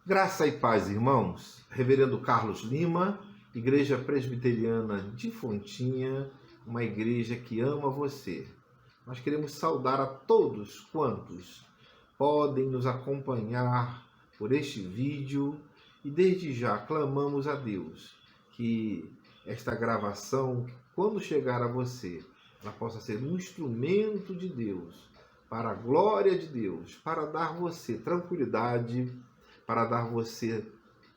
Graça e paz, irmãos. Reverendo Carlos Lima, Igreja Presbiteriana de Fontinha, uma igreja que ama você. Nós queremos saudar a todos quantos podem nos acompanhar por este vídeo e desde já clamamos a Deus que esta gravação, quando chegar a você, ela possa ser um instrumento de Deus, para a glória de Deus, para dar você tranquilidade, para dar você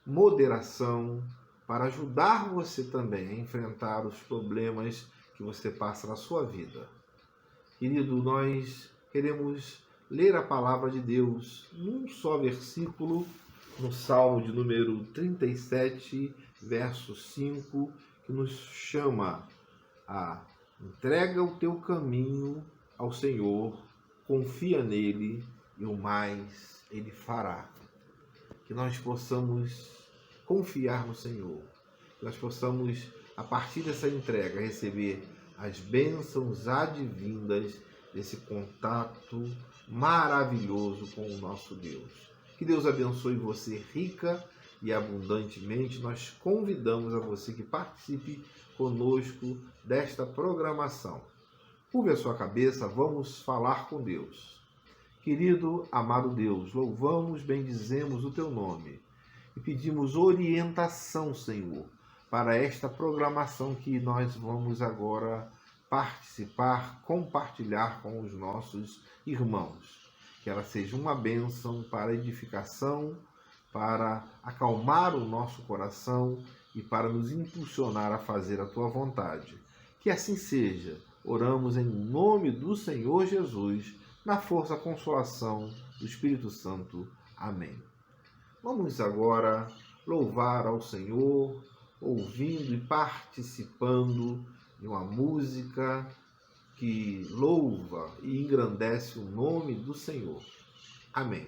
moderação, para ajudar você também a enfrentar os problemas que você passa na sua vida. Querido, nós queremos ler a palavra de Deus num só versículo, no Salmo de número 37, verso 5, que nos chama a entrega o teu caminho ao Senhor, confia nele e o mais ele fará. Que nós possamos confiar no Senhor, que nós possamos, a partir dessa entrega, receber as bênçãos advindas desse contato maravilhoso com o nosso Deus. Que Deus abençoe você rica e abundantemente. Nós convidamos a você que participe conosco desta programação. Curve a sua cabeça, vamos falar com Deus. Querido, amado Deus, louvamos, bendizemos o teu nome e pedimos orientação, Senhor, para esta programação que nós vamos agora participar, compartilhar com os nossos irmãos. Que ela seja uma bênção para edificação, para acalmar o nosso coração e para nos impulsionar a fazer a tua vontade. Que assim seja. Oramos em nome do Senhor Jesus, na força e consolação do Espírito Santo. Amém. Vamos agora louvar ao Senhor, ouvindo e participando de uma música que louva e engrandece o nome do Senhor. Amém.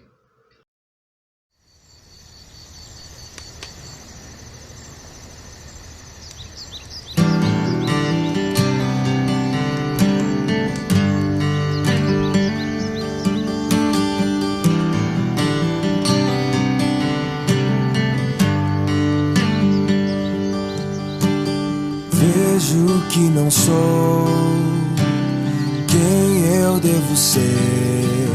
Vejo que não sou quem eu devo ser,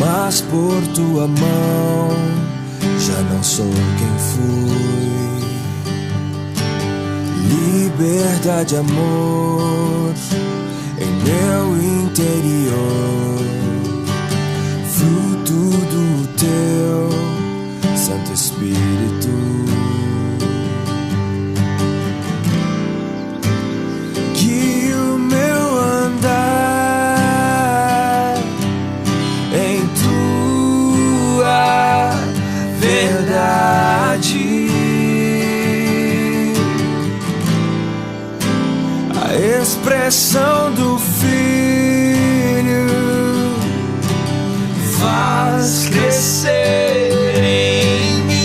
mas por tua mão já não sou quem fui. Liberdade, amor em meu interior, fruto do teu Santo Espírito. A expressão do Filho faz crescer em mim.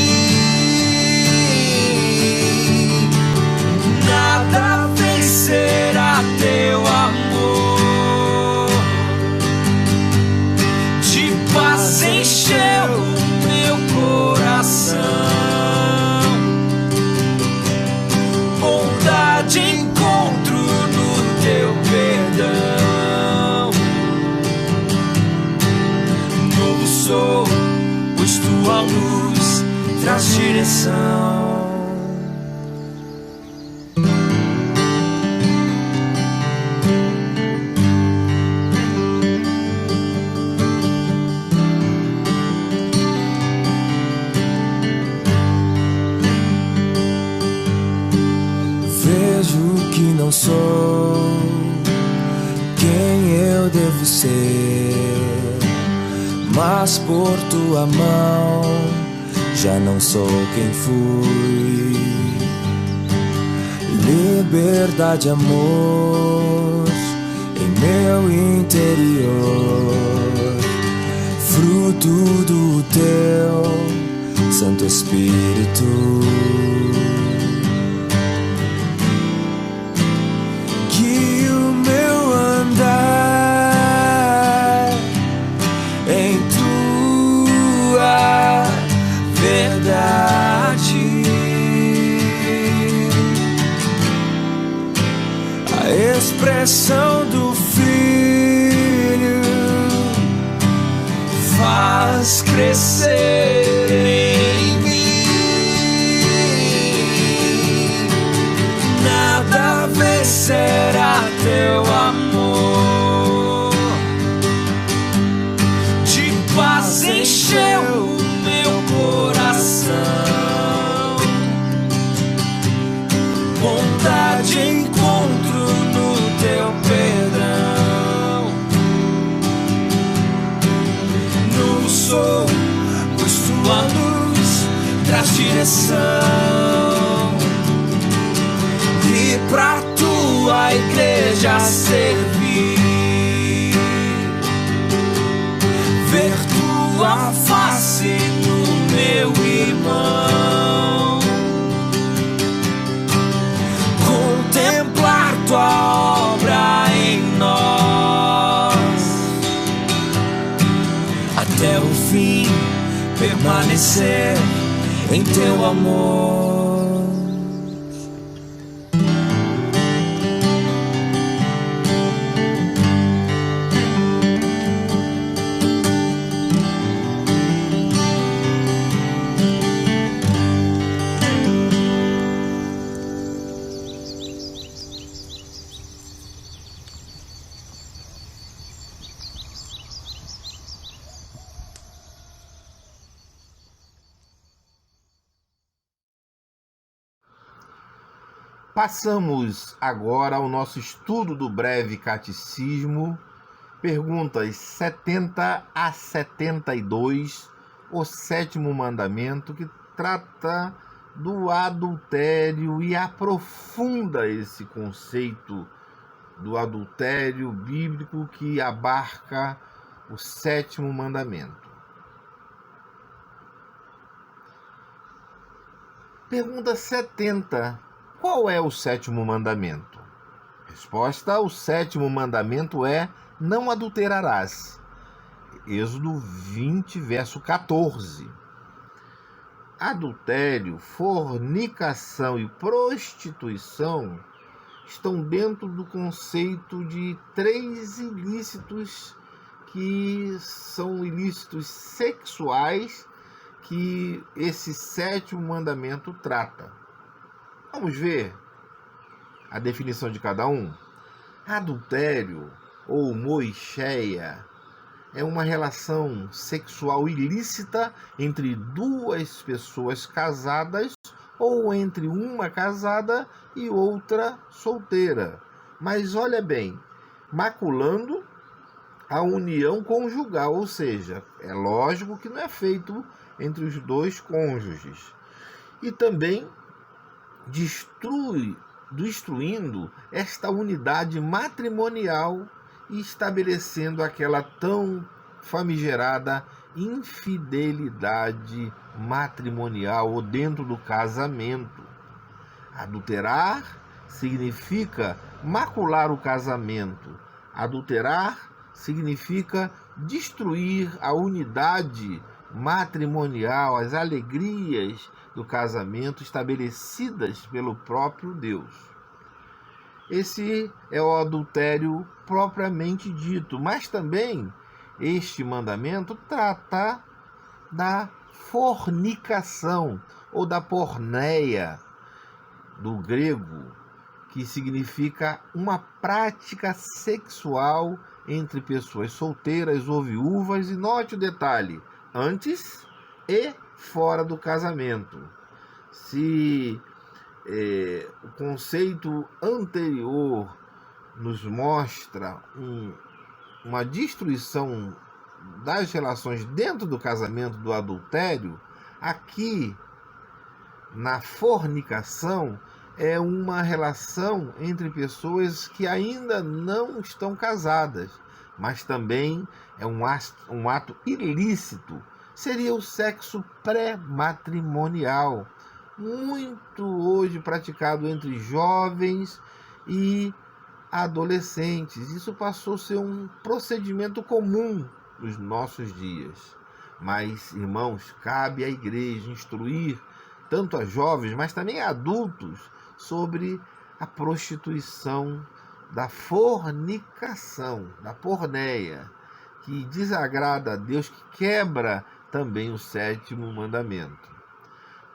Nada vencerá teu amor, de paz encheu o meu coração. Bondade encontro no teu perdão. Novo sou, pois tua luz traz direção. Vejo que não sou quem eu devo ser, mas por tua mão já não sou quem fui. Liberdade, amor em meu interior, fruto do teu Santo Espírito. Que o meu andar em tua faz crescer em mim. Nada vencerá teu amor. De paz encheu o meu coração. Bondade encontro no teu perdão. No sol, pois tua luz traz direção. E pra tua igreja servir, ver tua face no meu irmão, contemplar tua obra em nós, até o fim permanecer em teu amor. Passamos agora ao nosso estudo do breve catecismo, perguntas 70 a 72, o sétimo mandamento, que trata do adultério e aprofunda esse conceito do adultério bíblico que abarca o sétimo mandamento. Pergunta 70. Qual é o sétimo mandamento? Resposta: o sétimo mandamento é: não adulterarás. Êxodo 20, verso 14. Adultério, fornicação e prostituição estão dentro do conceito de 3 ilícitos que são ilícitos sexuais que esse sétimo mandamento trata. Vamos ver a definição de cada um. Adultério ou moicheia é uma relação sexual ilícita entre 2 pessoas casadas ou entre uma casada e outra solteira. Mas olha bem, maculando a união conjugal, ou seja, é lógico que não é feito entre os 2 cônjuges. E também destruindo esta unidade matrimonial e estabelecendo aquela tão famigerada infidelidade matrimonial ou dentro do casamento. Adulterar significa macular o casamento. Adulterar significa destruir a unidade matrimonial, as alegrias do casamento estabelecidas pelo próprio Deus. Esse é o adultério propriamente dito, mas também este mandamento trata da fornicação ou da porneia, do grego, que significa uma prática sexual entre pessoas solteiras ou viúvas, e note o detalhe: antes e fora do casamento. Se o conceito anterior nos mostra uma destruição das relações dentro do casamento, do adultério, aqui na fornicação é uma relação entre pessoas que ainda não estão casadas, mas também é um ato ilícito. Seria o sexo pré-matrimonial, muito hoje praticado entre jovens e adolescentes. Isso passou a ser um procedimento comum nos nossos dias. Mas, irmãos, cabe à igreja instruir tanto a jovens, mas também a adultos, sobre a prostituição, da fornicação, da porneia, que desagrada a Deus, que quebra também o 7º mandamento.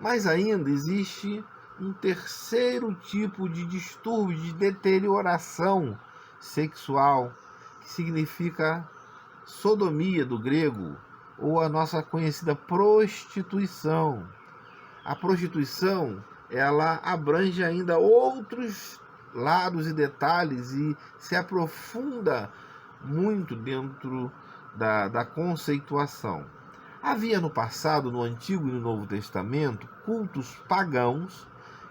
Mas ainda existe um terceiro tipo de distúrbio, de deterioração sexual, que significa sodomia do grego, ou a nossa conhecida prostituição. A prostituição, ela abrange ainda outros lados e detalhes e se aprofunda muito dentro da conceituação. Havia no passado, no Antigo e no Novo Testamento, cultos pagãos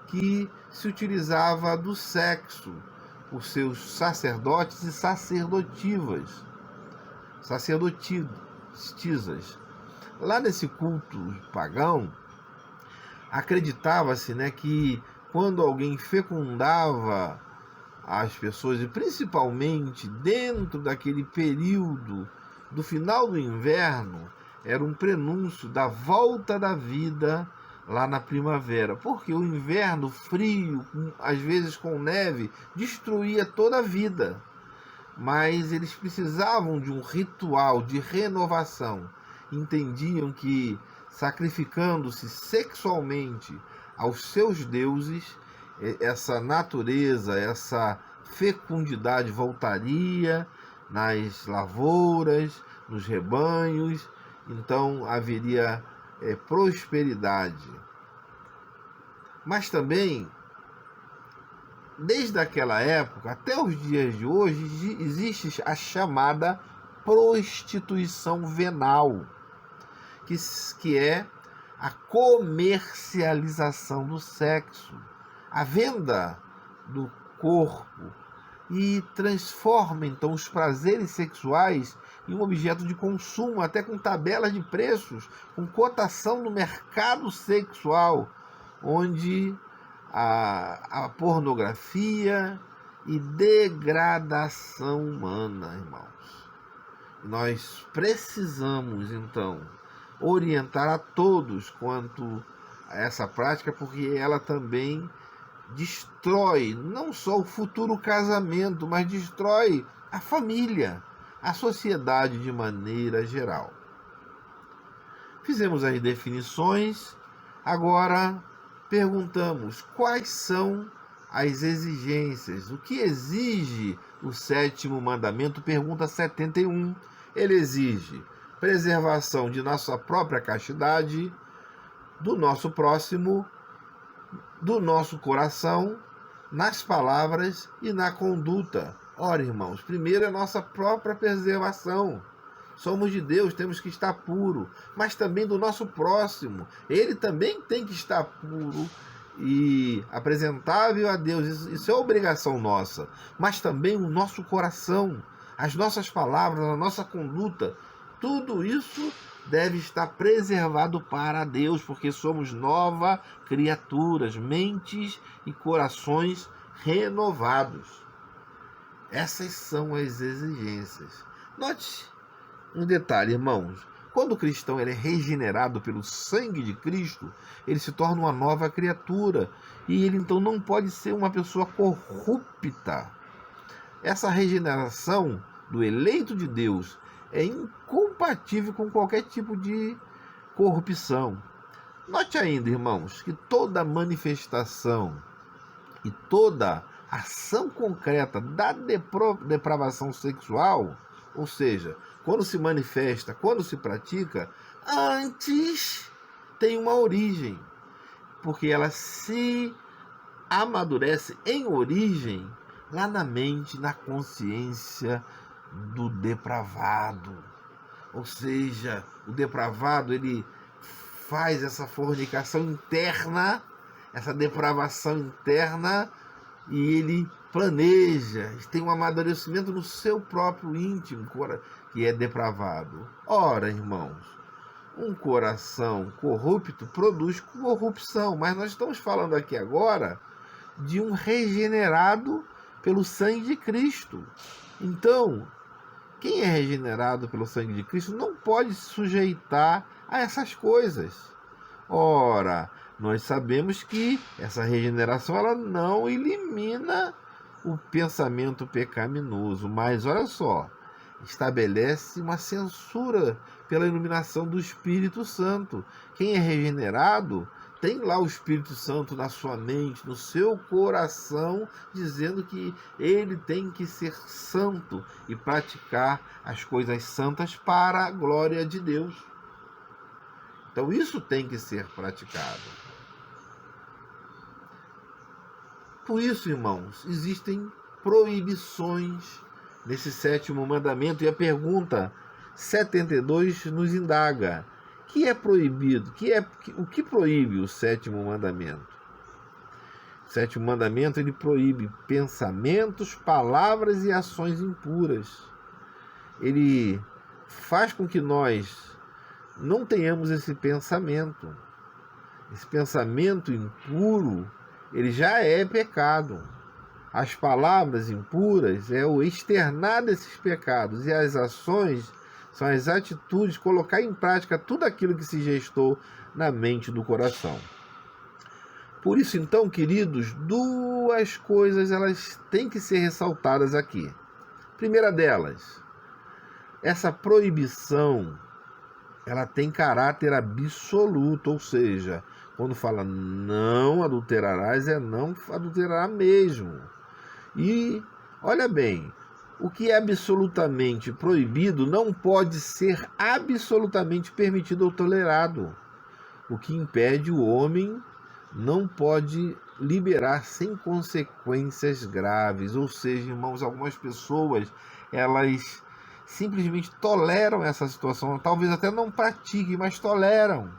que se utilizava do sexo por seus sacerdotes e sacerdotisas. Lá nesse culto pagão, acreditava-se, que quando alguém fecundava as pessoas, e principalmente dentro daquele período do final do inverno, era um prenúncio da volta da vida lá na primavera, porque o inverno frio, às vezes com neve, destruía toda a vida. Mas eles precisavam de um ritual de renovação. Entendiam que, sacrificando-se sexualmente aos seus deuses, essa natureza, essa fecundidade voltaria nas lavouras, nos rebanhos, então haveria prosperidade. Mas também, desde aquela época até os dias de hoje, existe a chamada prostituição venal, que é a comercialização do sexo, a venda do corpo, e transforma então os prazeres sexuais em um objeto de consumo, até com tabelas de preços, com cotação no mercado sexual, onde a pornografia e degradação humana, irmãos. Nós precisamos, então, orientar a todos quanto a essa prática, porque ela também destrói não só o futuro casamento, mas destrói a família, a sociedade de maneira geral. Fizemos as definições, agora perguntamos quais são as exigências, o que exige o 7º mandamento, pergunta 71. Ele exige preservação de nossa própria castidade, do nosso próximo, do nosso coração, nas palavras e na conduta. Ora, irmãos, primeiro é nossa própria preservação. Somos de Deus, temos que estar puro, mas também do nosso próximo. Ele também tem que estar puro e apresentável a Deus. Isso é obrigação nossa. Mas também o nosso coração, as nossas palavras, a nossa conduta, tudo isso deve estar preservado para Deus, porque somos novas criaturas, mentes e corações renovados. Essas são as exigências. Note um detalhe, irmãos. Quando o cristão ele é regenerado pelo sangue de Cristo, ele se torna uma nova criatura. E ele então não pode ser uma pessoa corrupta. Essa regeneração do eleito de Deus é incompatível com qualquer tipo de corrupção. Note ainda, irmãos, que toda manifestação e toda ação concreta da depravação sexual, ou seja, quando se manifesta, quando se pratica, antes tem uma origem, porque ela se amadurece em origem lá na mente, na consciência do depravado. Ou seja, o depravado ele faz essa fornicação interna, essa depravação interna, e ele planeja, tem um amadurecimento no seu próprio íntimo, que é depravado. Ora, irmãos, um coração corrupto produz corrupção, mas nós estamos falando aqui agora de um regenerado pelo sangue de Cristo. Então, quem é regenerado pelo sangue de Cristo não pode se sujeitar a essas coisas. Ora, nós sabemos que essa regeneração ela não elimina o pensamento pecaminoso, mas olha só, estabelece uma censura pela iluminação do Espírito Santo. Quem é regenerado tem lá o Espírito Santo na sua mente, no seu coração, dizendo que ele tem que ser santo e praticar as coisas santas para a glória de Deus. Então isso tem que ser praticado. Por isso, irmãos, existem proibições nesse 7º mandamento, e a pergunta 72 nos indaga: que é proibido? O que proíbe o 7º mandamento? O 7º mandamento, ele proíbe pensamentos, palavras e ações impuras. Ele faz com que nós não tenhamos esse pensamento. Esse pensamento impuro, ele já é pecado. As palavras impuras é o externar desses pecados, e as ações são as atitudes, colocar em prática tudo aquilo que se gestou na mente do coração. Por isso, então, queridos, duas coisas elas têm que ser ressaltadas aqui. Primeira delas, essa proibição, ela tem caráter absoluto, ou seja, quando fala não adulterarás, é não adulterará mesmo. E, olha bem, o que é absolutamente proibido não pode ser absolutamente permitido ou tolerado. O que impede o homem não pode liberar sem consequências graves. Ou seja, irmãos, algumas pessoas, elas simplesmente toleram essa situação, talvez até não pratiquem, mas toleram.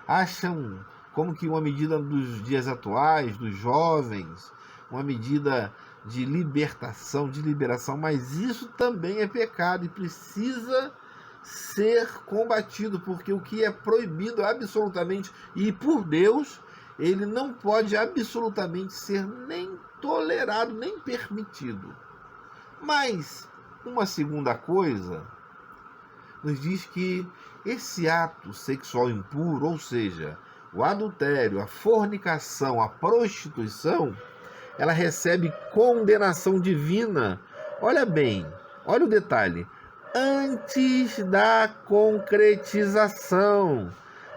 Acham como que uma medida dos dias atuais, dos jovens, uma medida de libertação, de liberação, mas isso também é pecado e precisa ser combatido, porque o que é proibido absolutamente e por Deus, ele não pode absolutamente ser nem tolerado, nem permitido. Mas uma segunda coisa nos diz que esse ato sexual impuro, ou seja, o adultério, a fornicação, a prostituição, ela recebe condenação divina. Olha bem, olha o detalhe. Antes da concretização,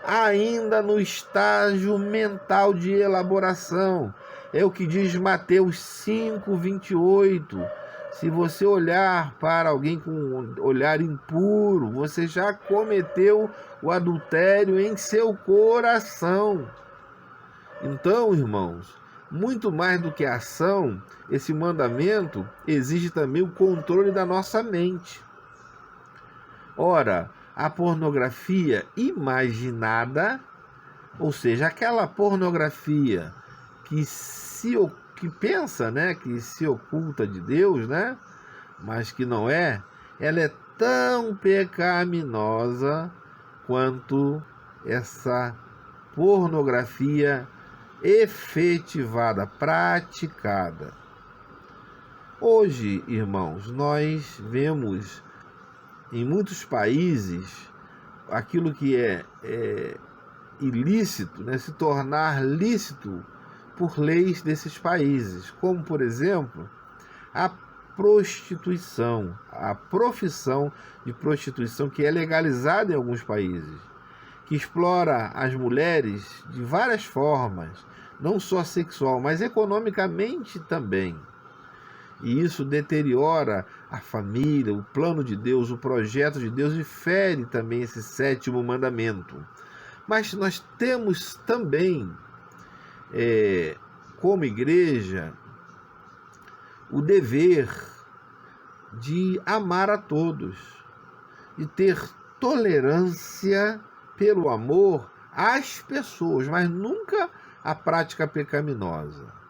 ainda no estágio mental de elaboração. É o que diz Mateus 5:28. Se você olhar para alguém com um olhar impuro, você já cometeu o adultério em seu coração. Então, irmãos, muito mais do que a ação, esse mandamento exige também o controle da nossa mente. Ora, a pornografia imaginada, ou seja, aquela pornografia que pensa, né, que se oculta de Deus, né, mas que não é, ela é tão pecaminosa quanto essa pornografia efetivada, praticada. Hoje, irmãos, nós vemos em muitos países aquilo que é ilícito, né, se tornar lícito por leis desses países, como, por exemplo, a prostituição, a profissão de prostituição que é legalizada em alguns países, que explora as mulheres de várias formas, não só sexual, mas economicamente também. E isso deteriora a família, o plano de Deus, o projeto de Deus, e fere também esse 7º mandamento. Mas nós temos também, como igreja, o dever de amar a todos, de ter tolerância pelo amor às pessoas, mas nunca a prática pecaminosa.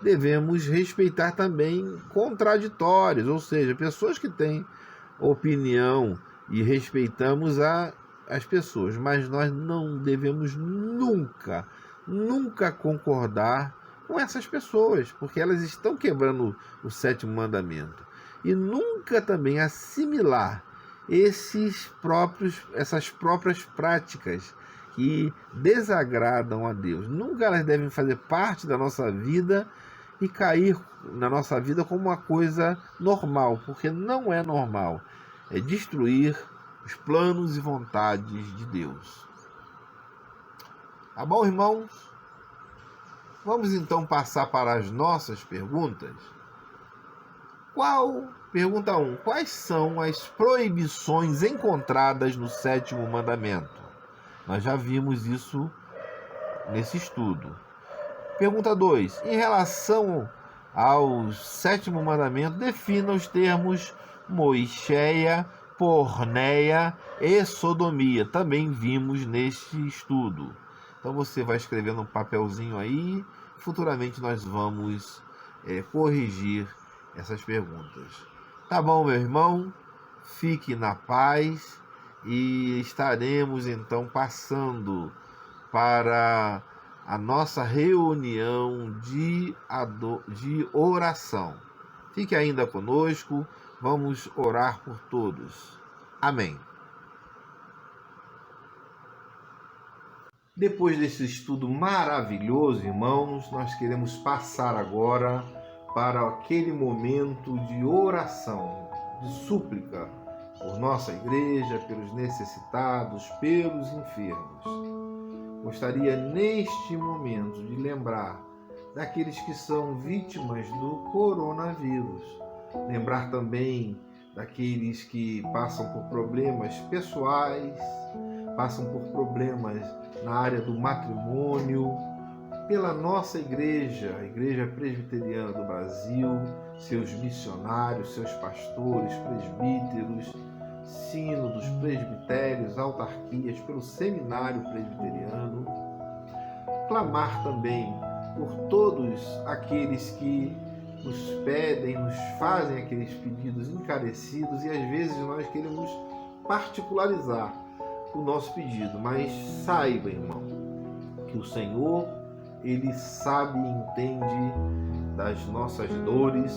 Devemos respeitar também contraditórios, ou seja, pessoas que têm opinião, e respeitamos as pessoas, mas nós não devemos nunca concordar com essas pessoas, porque elas estão quebrando o 7º mandamento. E nunca também assimilar essas próprias práticas que desagradam a Deus. Nunca elas devem fazer parte da nossa vida e cair na nossa vida como uma coisa normal, porque não é normal. destruir os planos e vontades de Deus. Tá bom, irmãos? Vamos então passar para as nossas perguntas. Pergunta 1. Quais são as proibições encontradas no 7º mandamento? Nós já vimos isso nesse estudo. Pergunta 2. Em relação ao 7º mandamento, defina os termos moicheia, porneia e sodomia. Também vimos neste estudo. Então você vai escrever no papelzinho aí. Futuramente nós vamos corrigir essas perguntas. Tá bom, meu irmão? Fique na paz e estaremos então passando para a nossa reunião de oração. Fique ainda conosco, vamos orar por todos. Amém. Depois desse estudo maravilhoso, irmãos, nós queremos passar agora para aquele momento de oração, de súplica por nossa igreja, pelos necessitados, pelos enfermos. Gostaria neste momento de lembrar daqueles que são vítimas do coronavírus. Lembrar também daqueles que passam por problemas pessoais, passam por problemas na área do matrimônio, pela nossa igreja, a Igreja Presbiteriana do Brasil, seus missionários, seus pastores, presbíteros, sínodos, presbitérios, autarquias, pelo seminário presbiteriano. Clamar também por todos aqueles que nos pedem, nos fazem aqueles pedidos encarecidos, e às vezes nós queremos particularizar o nosso pedido, mas saiba, irmão, que o Senhor, Ele sabe e entende das nossas dores,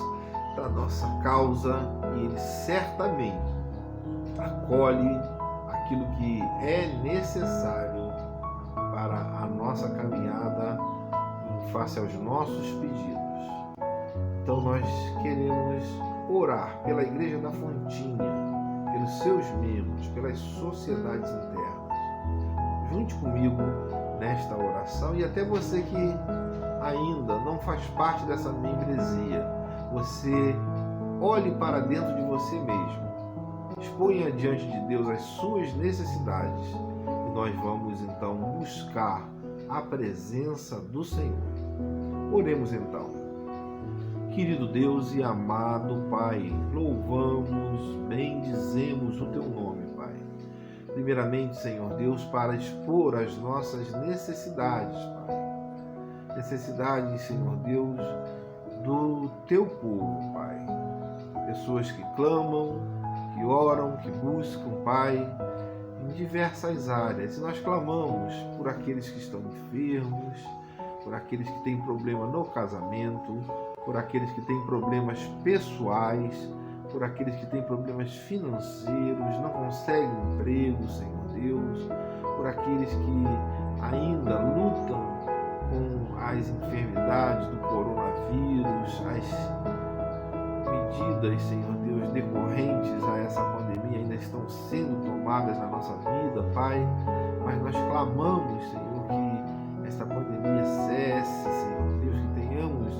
da nossa causa, e Ele certamente acolhe aquilo que é necessário para a nossa caminhada em face aos nossos pedidos. Então nós queremos orar pela Igreja da Fontinha, pelos seus membros, pelas sociedades internas. Junte comigo nesta oração, e até você que ainda não faz parte dessa membresia, você olhe para dentro de você mesmo, exponha diante de Deus as suas necessidades, e nós vamos então buscar a presença do Senhor. Oremos então. Querido Deus e amado Pai, louvamos, bendizemos o Teu nome, Pai. Primeiramente, Senhor Deus, para expor as nossas necessidades, Pai. Necessidades, Senhor Deus, do Teu povo, Pai. Pessoas que clamam, que oram, que buscam, Pai, em diversas áreas. E nós clamamos por aqueles que estão enfermos, por aqueles que têm problema no casamento, por aqueles que têm problemas pessoais, por aqueles que têm problemas financeiros, não conseguem emprego, Senhor Deus, por aqueles que ainda lutam com as enfermidades do coronavírus, as medidas, Senhor Deus, decorrentes a essa pandemia ainda estão sendo tomadas na nossa vida, Pai, mas nós clamamos, Senhor, que esta pandemia cesse, Senhor Deus, que tenhamos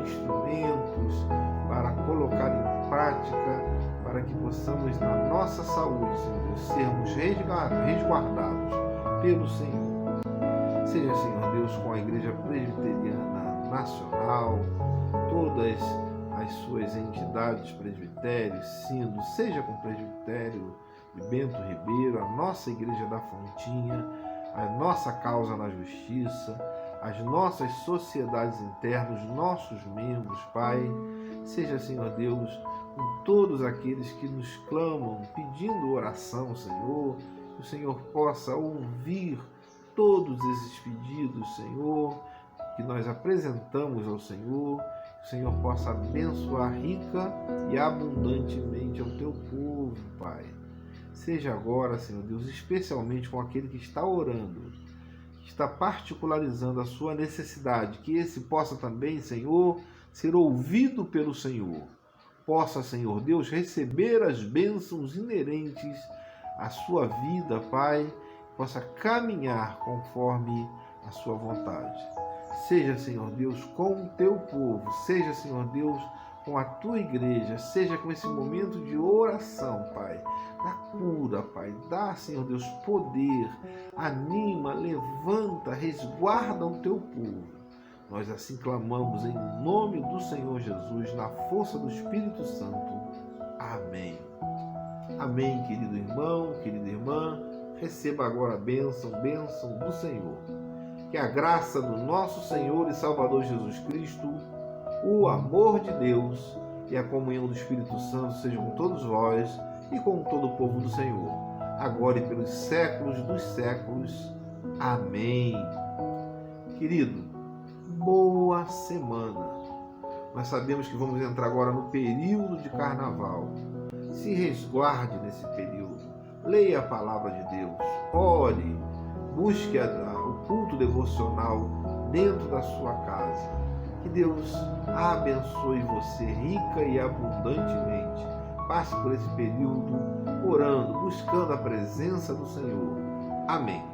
instrumentos para colocar em prática, para que possamos, na nossa saúde, Senhor Deus, sermos resguardados pelo Senhor. Seja, Senhor Deus, com a Igreja Presbiteriana Nacional, todas as suas entidades, presbitérios, sínodos, seja com o presbitério de Bento Ribeiro, a nossa Igreja da Fontinha, a nossa causa na justiça, as nossas sociedades internas, os nossos membros, Pai. Seja, Senhor Deus, com todos aqueles que nos clamam, pedindo oração, Senhor, que o Senhor possa ouvir todos esses pedidos, Senhor, que nós apresentamos ao Senhor, que o Senhor possa abençoar rica e abundantemente ao Teu povo, Pai. Seja agora, Senhor Deus, especialmente com aquele que está orando, que está particularizando a sua necessidade, que esse possa também, Senhor, ser ouvido pelo Senhor. possa, Senhor Deus, receber as bênçãos inerentes à sua vida, Pai, possa caminhar conforme a sua vontade. Seja, Senhor Deus, com o teu povo, seja, Senhor Deus, com a tua igreja, seja com esse momento de oração, Pai. Dá cura, Pai. Dá, Senhor Deus, poder. Anima, levanta, resguarda o teu povo. Nós assim clamamos em nome do Senhor Jesus, na força do Espírito Santo. Amém. Amém, querido irmão, querida irmã. Receba agora a bênção do Senhor. Que a graça do nosso Senhor e Salvador Jesus Cristo, o amor de Deus e a comunhão do Espírito Santo sejam com todos vós e com todo o povo do Senhor, agora e pelos séculos dos séculos. Amém. Querido, boa semana. Nós sabemos que vamos entrar agora no período de carnaval. Se resguarde nesse período. Leia a palavra de Deus. Ore. Busque o culto devocional dentro da sua casa. Que Deus abençoe você rica e abundantemente. Passe por esse período orando, buscando a presença do Senhor. Amém.